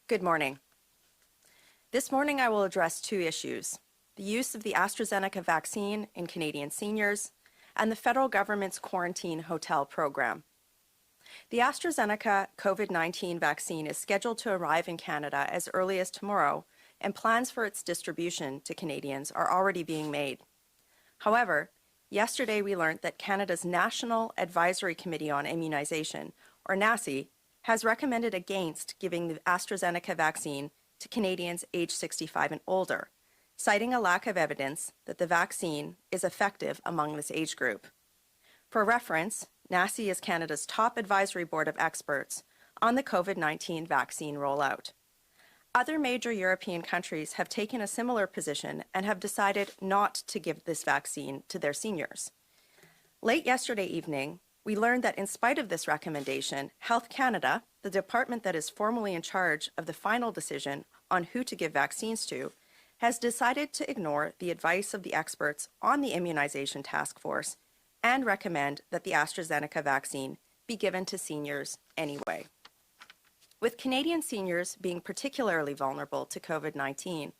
Good morning. This morning I will address two issues: the use of the AstraZeneca vaccine in Canadian seniors and the federal government's quarantine hotel program. The AstraZeneca COVID-19 vaccine is scheduled to arrive in Canada as early as tomorrow, and plans for its distribution to Canadians are already being made. However, yesterday we learned that Canada's National Advisory Committee on Immunization, or NACI, has recommended against giving the AstraZeneca vaccine to Canadians aged 65 and older, citing a lack of evidence that the vaccine is effective among this age group. For reference, NACI is Canada's top advisory board of experts on the COVID-19 vaccine rollout. Other major European countries have taken a similar position and have decided not to give this vaccine to their seniors. Late yesterday evening, we learned that in spite of this recommendation, Health Canada, the department that is formally in charge of the final decision on who to give vaccines to, has decided to ignore the advice of the experts on the immunization task force and recommend that the AstraZeneca vaccine be given to seniors anyway. With Canadian seniors being particularly vulnerable to COVID-19,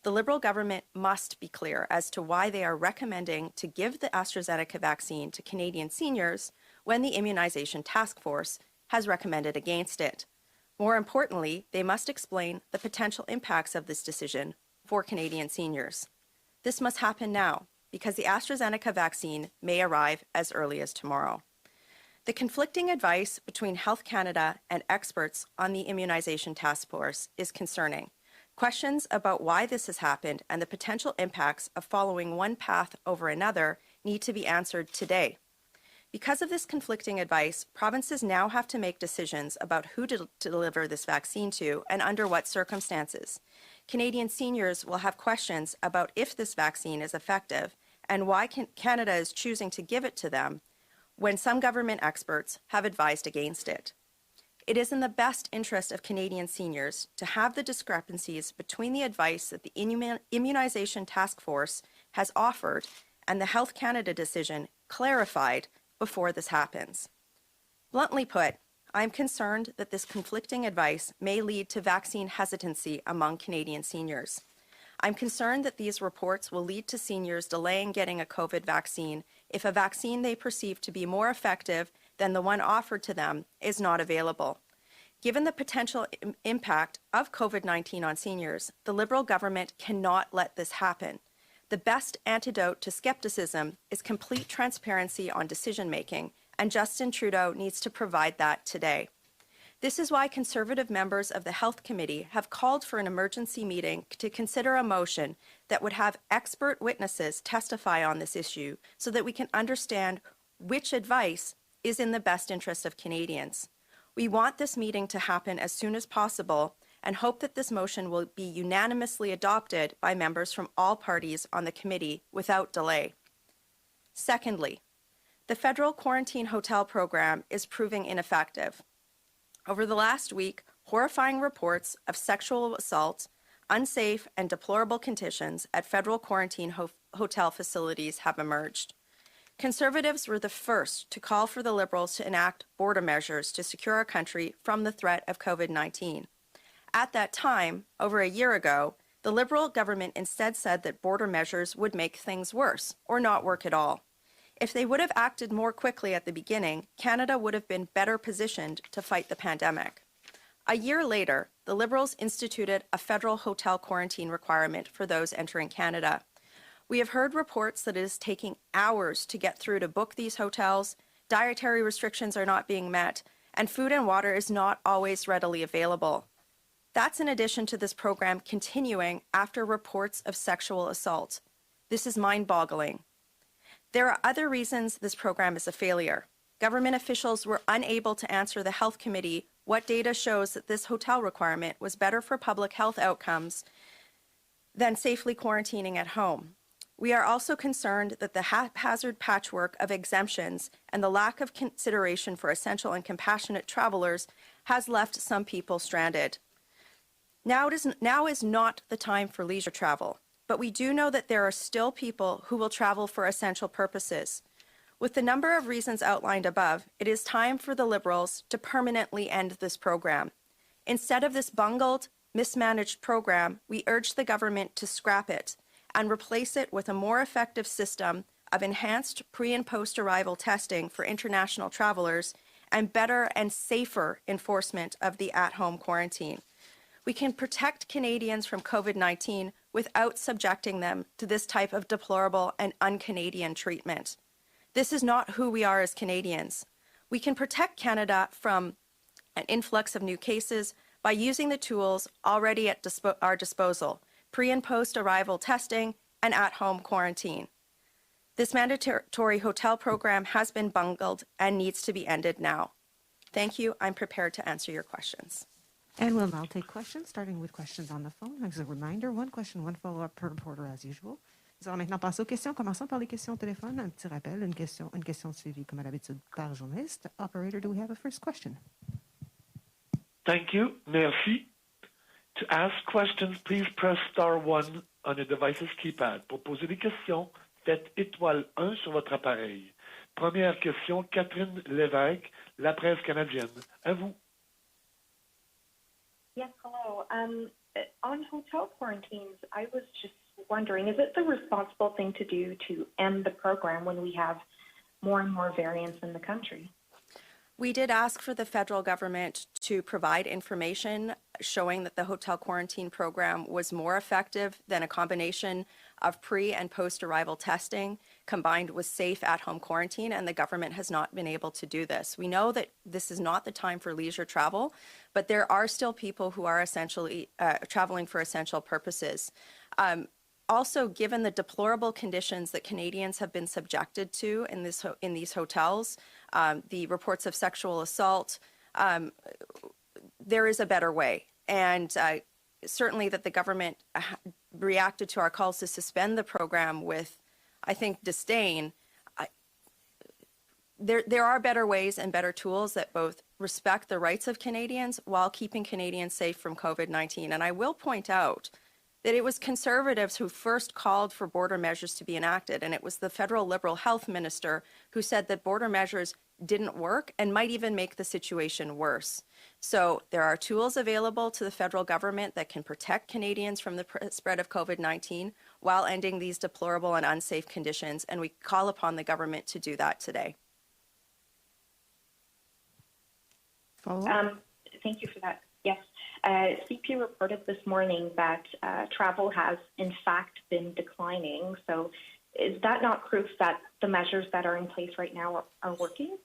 the Liberal government must be clear as to why they are recommending to give the AstraZeneca vaccine to Canadian seniors when the Immunization Task Force has recommended against it. More importantly, they must explain the potential impacts of this decision for Canadian seniors. This must happen now, because the AstraZeneca vaccine may arrive as early as tomorrow. The conflicting advice between Health Canada and experts on the Immunization Task Force is concerning. Questions about why this has happened and the potential impacts of following one path over another need to be answered today. Because of this conflicting advice, provinces now have to make decisions about who to deliver this vaccine to and under what circumstances. Canadian seniors will have questions about if this vaccine is effective and why Canada is choosing to give it to them when some government experts have advised against it. It is in the best interest of Canadian seniors to have the discrepancies between the advice that the Immunization Task Force has offered and the Health Canada decision clarified before this happens. Bluntly put, I am concerned that this conflicting advice may lead to vaccine hesitancy among Canadian seniors. I'm concerned that these reports will lead to seniors delaying getting a COVID vaccine if a vaccine they perceive to be more effective than the one offered to them is not available. Given the potential impact of COVID-19 on seniors, the Liberal government cannot let this happen. The best antidote to skepticism is complete transparency on decision-making, and Justin Trudeau needs to provide that today. This is why Conservative members of the Health Committee have called for an emergency meeting to consider a motion that would have expert witnesses testify on this issue so that we can understand which advice is in the best interest of Canadians. We want this meeting to happen as soon as possible and hope that this motion will be unanimously adopted by members from all parties on the committee without delay. Secondly, the federal quarantine hotel program is proving ineffective. Over the last week, horrifying reports of sexual assault, unsafe and deplorable conditions at federal quarantine hotel facilities have emerged. Conservatives were the first to call for the Liberals to enact border measures to secure our country from the threat of COVID-19. At that time, over a year ago, the Liberal government instead said that border measures would make things worse or not work at all. If they would have acted more quickly at the beginning, Canada would have been better positioned to fight the pandemic. A year later, the Liberals instituted a federal hotel quarantine requirement for those entering Canada. We have heard reports that it is taking hours to get through to book these hotels, dietary restrictions are not being met, and food and water is not always readily available. That's in addition to this program continuing after reports of sexual assault. This is mind-boggling. There are other reasons this program is a failure. Government officials were unable to answer the Health Committee what data shows that this hotel requirement was better for public health outcomes than safely quarantining at home. We are also concerned that the haphazard patchwork of exemptions and the lack of consideration for essential and compassionate travelers has left some people stranded. Now is not the time for leisure travel. But we do know that there are still people who will travel for essential purposes. With the number of reasons outlined above, it is time for the Liberals to permanently end this program. Instead of this bungled, mismanaged program, we urge the government to scrap it and replace it with a more effective system of enhanced pre- and post-arrival testing for international travelers and better and safer enforcement of the at-home quarantine. We can protect Canadians from COVID-19 without subjecting them to this type of deplorable and un-Canadian treatment. This is not who we are as Canadians. We can protect Canada from an influx of new cases by using the tools already at our disposal, pre- and post-arrival testing and at-home quarantine. This mandatory hotel program has been bungled and needs to be ended now. Thank you. I'm prepared to answer your questions. And we'll now take questions, starting with questions on the phone. As a reminder, one question, one follow-up per reporter as usual. Nous allons maintenant passer aux questions. Commençons par les questions au téléphone. Un petit rappel, une question suivie comme à l'habitude par journaliste. Operator, do we have a first question? Thank you. Merci. To ask questions, please press star 1 on your device's keypad. Pour poser des questions, faites étoile 1 sur votre appareil. Première question, Catherine Lévesque, La Presse canadienne. À vous. Yes, hello. On hotel quarantines, I was just wondering, is it the responsible thing to do to end the program when we have more and more variants in the country? We did ask for the federal government to provide information showing that the hotel quarantine program was more effective than a combination of pre- and post-arrival testing combined with safe at-home quarantine, and the government has not been able to do this. We know that this is not the time for leisure travel, but there are still people who are essentially traveling for essential purposes. Also, given the deplorable conditions that Canadians have been subjected to in these hotels, the reports of sexual assault, there is a better way. And certainly that the government reacted to our calls to suspend the program with, I think, disdain. There are better ways and better tools that both respect the rights of Canadians while keeping Canadians safe from COVID-19. And I will point out that it was Conservatives who first called for border measures to be enacted, and it was the federal Liberal health minister who said that border measures didn't work and might even make the situation worse. So there are tools available to the federal government that can protect Canadians from the spread of COVID-19 while ending these deplorable and unsafe conditions, and we call upon the government to do that today. Thank you for that. Yes. CP reported this morning that travel has, in fact, been declining. So is that not proof that the measures that are in place right now are working?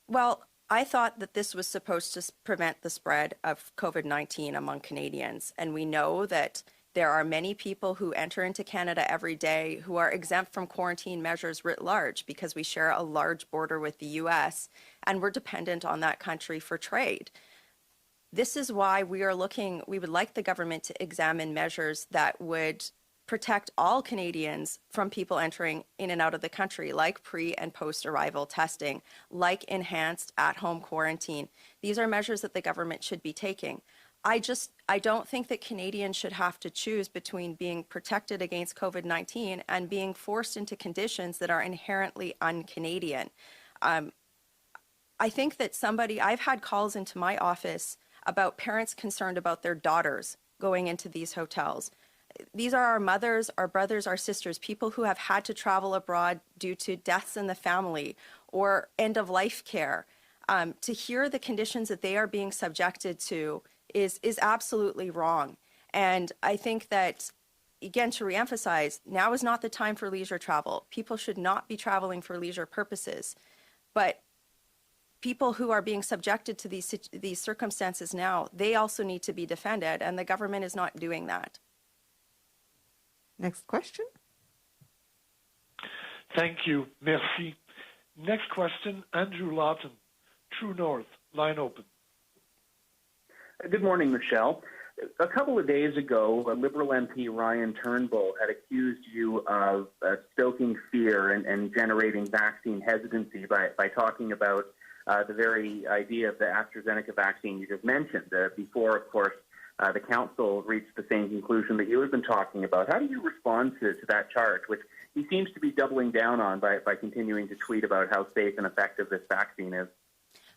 Well, I thought that this was supposed to prevent the spread of COVID-19 among Canadians. And we know that there are many people who enter into Canada every day who are exempt from quarantine measures writ large because we share a large border with the U.S. and we're dependent on that country for trade. This is why we would like the government to examine measures that would protect all Canadians from people entering in and out of the country, like pre- and post-arrival testing, like enhanced at-home quarantine. These are measures that the government should be taking. I don't think that Canadians should have to choose between being protected against COVID-19 and being forced into conditions that are inherently un-Canadian. I think that I've had calls into my office about parents concerned about their daughters going into these hotels. These are our mothers, our brothers, our sisters, people who have had to travel abroad due to deaths in the family or end-of-life care. To hear the conditions that they are being subjected to is absolutely wrong. And I think that, again, to reemphasize, now is not the time for leisure travel. People should not be traveling for leisure purposes. But people who are being subjected to these circumstances now, they also need to be defended, and the government is not doing that. Next question. Thank you. Merci. Next question, Andrew Lawton, True North, line open. Good morning, Michelle. A couple of days ago, Liberal MP Ryan Turnbull had accused you of stoking fear and generating vaccine hesitancy by talking about the very idea of the AstraZeneca vaccine you just mentioned. Before, of course, the council reached the same conclusion that you have been talking about. How do you respond to that charge, which he seems to be doubling down on by continuing to tweet about how safe and effective this vaccine is?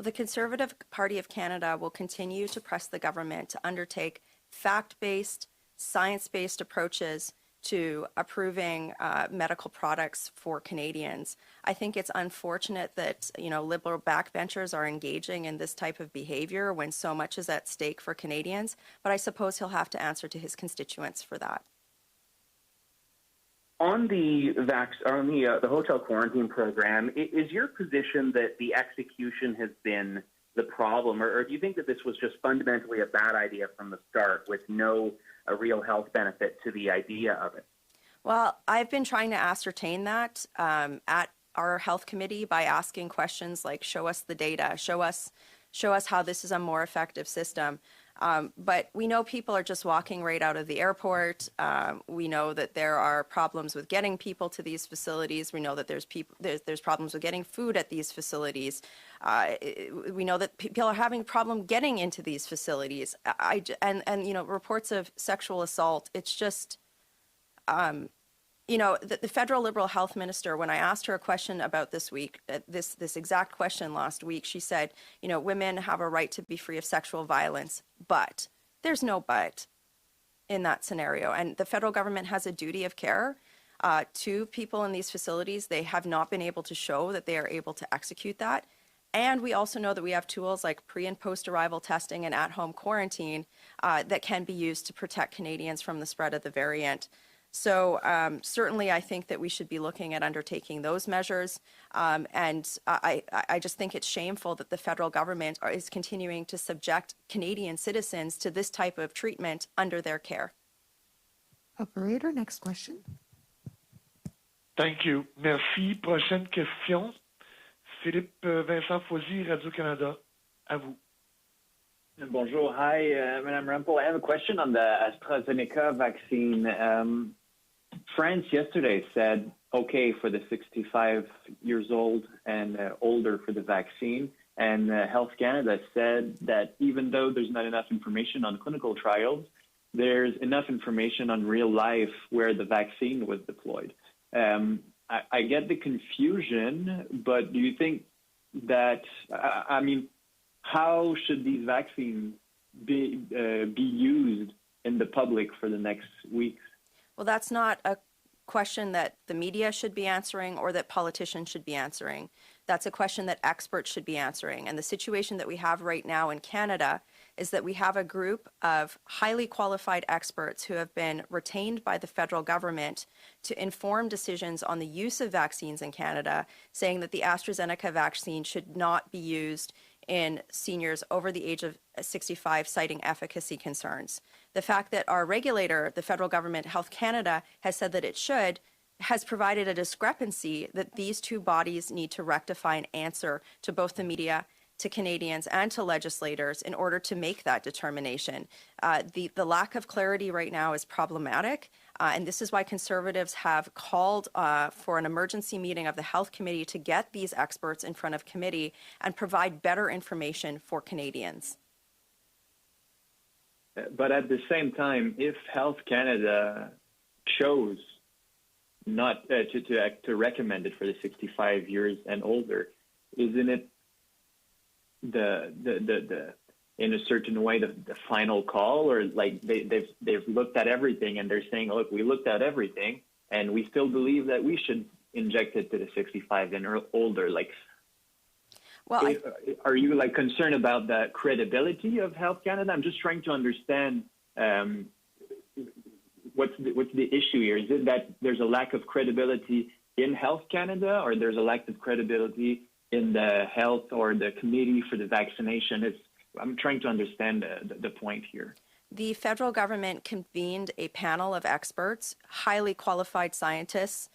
Well, the Conservative Party of Canada will continue to press the government to undertake fact-based, science-based approaches to approving medical products for Canadians. I think it's unfortunate that, liberal backbenchers are engaging in this type of behavior when so much is at stake for Canadians, but I suppose he'll have to answer to his constituents for that. On the hotel quarantine program, is your position that the execution has been the problem, or do you think that this was just fundamentally a bad idea from the start with no real health benefit to the idea of it? Well, I've been trying to ascertain that at our health committee by asking questions like, show us the data, show us how this is a more effective system. But we know people are just walking right out of the airport. We know that there are problems with getting people to these facilities. We know that there's problems with getting food at these facilities. We know that people are having a problem getting into these facilities. Reports of sexual assault. It's just, the federal Liberal health minister, when I asked her a question about this exact question last week, she said, women have a right to be free of sexual violence, but there's no but in that scenario. And the federal government has a duty of care to people in these facilities. They have not been able to show that they are able to execute that. And we also know that we have tools like pre- and post-arrival testing and at-home quarantine that can be used to protect Canadians from the spread of the variant. So certainly I think that we should be looking at undertaking those measures. And I just think it's shameful that the federal government is continuing to subject Canadian citizens to this type of treatment under their care. Operator, next question. Thank you. Merci. Prochaine question. Philippe Vincent Fauzy, Radio-Canada. À vous. Bonjour. Hi, Madame Rampel. I have a question on the AstraZeneca vaccine. France yesterday said, okay, for the 65 years old and older for the vaccine. And Health Canada said that even though there's not enough information on clinical trials, there's enough information on real life where the vaccine was deployed. I get the confusion, but do you think that, how should these vaccines be used in the public for the next weeks? Well, that's not a question that the media should be answering or that politicians should be answering. That's a question that experts should be answering. And the situation that we have right now in Canada is that we have a group of highly qualified experts who have been retained by the federal government to inform decisions on the use of vaccines in Canada, saying that the AstraZeneca vaccine should not be used in seniors over the age of 65, citing efficacy concerns. The fact that our regulator, the federal government, Health Canada, has said that it should, has provided a discrepancy that these two bodies need to rectify and answer to both the media, to Canadians, and to legislators in order to make that determination. The lack of clarity right now is problematic, and this is why Conservatives have called for an emergency meeting of the Health Committee to get these experts in front of committee and provide better information for Canadians. But at the same time, if Health Canada chose not to recommend it for the 65 years and older, isn't it the in a certain way the final call, or like they've looked at everything and they're saying, look, we looked at everything and we still believe that we should inject it to the 65 and older? Like, well, are you concerned about the credibility of Health Canada? I'm just trying to understand what's the issue here. Is it that there's a lack of credibility in Health Canada, or there's a lack of credibility in the health or the committee for the vaccination? I'm trying to understand the point here. The federal government convened a panel of experts, highly qualified scientists,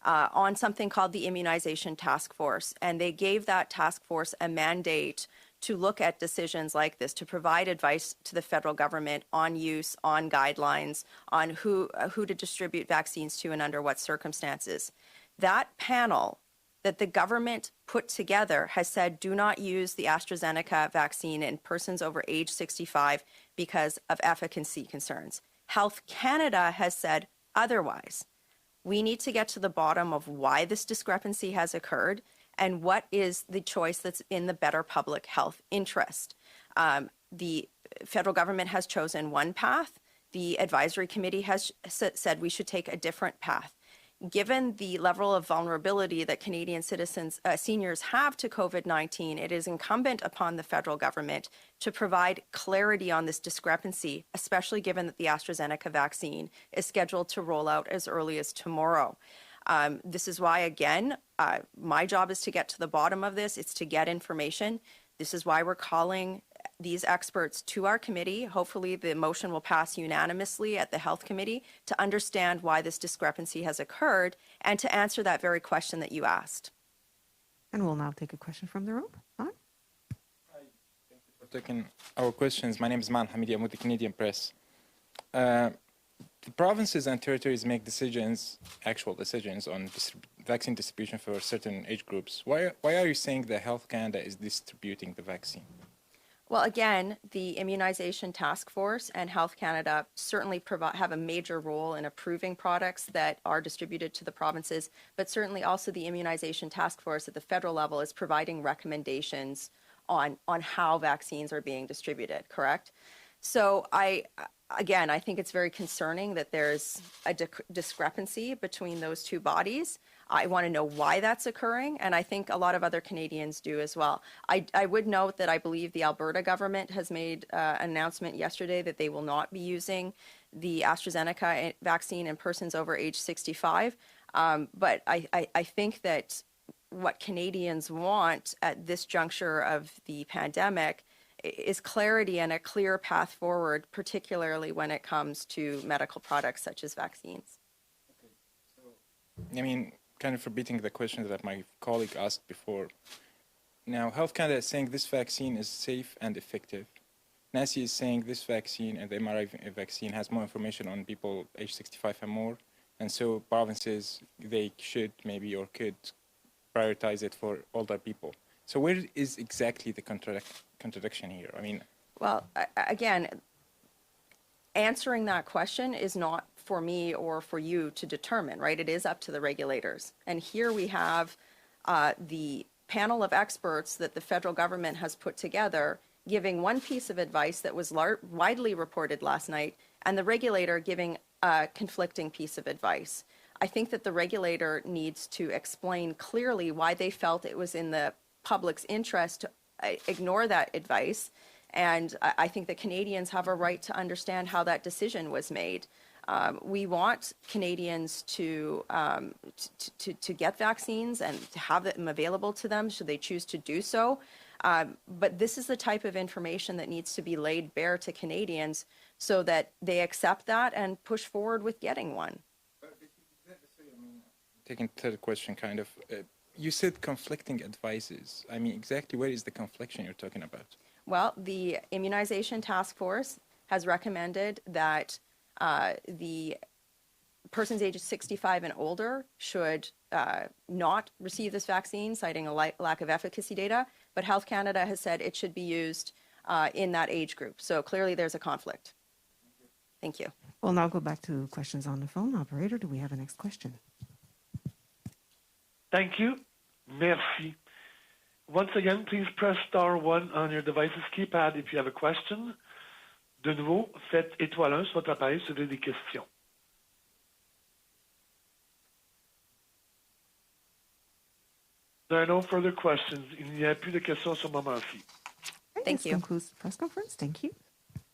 on something called the Immunization Task Force. And they gave that task force a mandate to look at decisions like this, to provide advice to the federal government on use, on guidelines, on who to distribute vaccines to and under what circumstances. That panel that the government put together has said, do not use the AstraZeneca vaccine in persons over age 65 because of efficacy concerns. Health Canada has said otherwise. We need to get to the bottom of why this discrepancy has occurred and what is the choice that's in the better public health interest. The federal government has chosen one path. The advisory committee has said we should take a different path. Given the level of vulnerability that Canadian citizens, seniors have to COVID-19, it is incumbent upon the federal government to provide clarity on this discrepancy, especially given that the AstraZeneca vaccine is scheduled to roll out as early as tomorrow. This is why, again, my job is to get to the bottom of this. It's to get information. This is why we're calling these experts to our committee. Hopefully the motion will pass unanimously at the Health Committee to understand why this discrepancy has occurred and to answer that very question that you asked. And we'll now take a question from the room. On. Hi, thank you for taking our questions. My name is Man Hamidi. I'm with the Canadian Press. The provinces and territories make decisions, actual decisions, on vaccine distribution for certain age groups. Why are you saying that Health Canada is distributing the vaccine? Well, again, the Immunization Task Force and Health Canada certainly have a major role in approving products that are distributed to the provinces, but certainly also the Immunization Task Force at the federal level is providing recommendations on how vaccines are being distributed, correct? So I think it's very concerning that there's a discrepancy between those two bodies. I want to know why that's occurring, and I think a lot of other Canadians do as well. I would note that I believe the Alberta government has made an announcement yesterday that they will not be using the AstraZeneca vaccine in persons over age 65. But I think that what Canadians want at this juncture of the pandemic is clarity and a clear path forward, particularly when it comes to medical products such as vaccines. Okay. So, I mean, kind of repeating the question that my colleague asked before. Now, Health Canada is saying this vaccine is safe and effective. NACI is saying this vaccine and the mRNA vaccine has more information on people age 65 and more, and so provinces, they should maybe or could prioritize it for older people. So where is exactly the contradiction here? I mean, well, again, answering that question is not for me or for you to determine, right? It is up to the regulators. And here we have the panel of experts that the federal government has put together giving one piece of advice that was widely reported last night, and the regulator giving a conflicting piece of advice. I think that the regulator needs to explain clearly why they felt it was in the public's interest to ignore that advice. And I think that Canadians have a right to understand how that decision was made. We want Canadians to get vaccines and to have them available to them should they choose to do so. But this is the type of information that needs to be laid bare to Canadians so that they accept that and push forward with getting one. Taking the third question, kind of, you said conflicting advices. I mean, exactly where is the confliction you're talking about? Well, the Immunization Task Force has recommended that the persons ages 65 and older should not receive this vaccine, citing a lack of efficacy data, but Health Canada has said it should be used in that age group. So clearly there's a conflict. Thank you. We'll now go back to questions on the phone. Operator, do we have a next question? Thank you. Merci. Once again, please press star 1 on your device's keypad if you have a question. De nouveau, faites étoile 1 sur votre appareil si vous avez des questions. There are no further questions. Il n'y a plus de questions sur ce moment-ci. Thank This you. concludes the press conference. Thank you.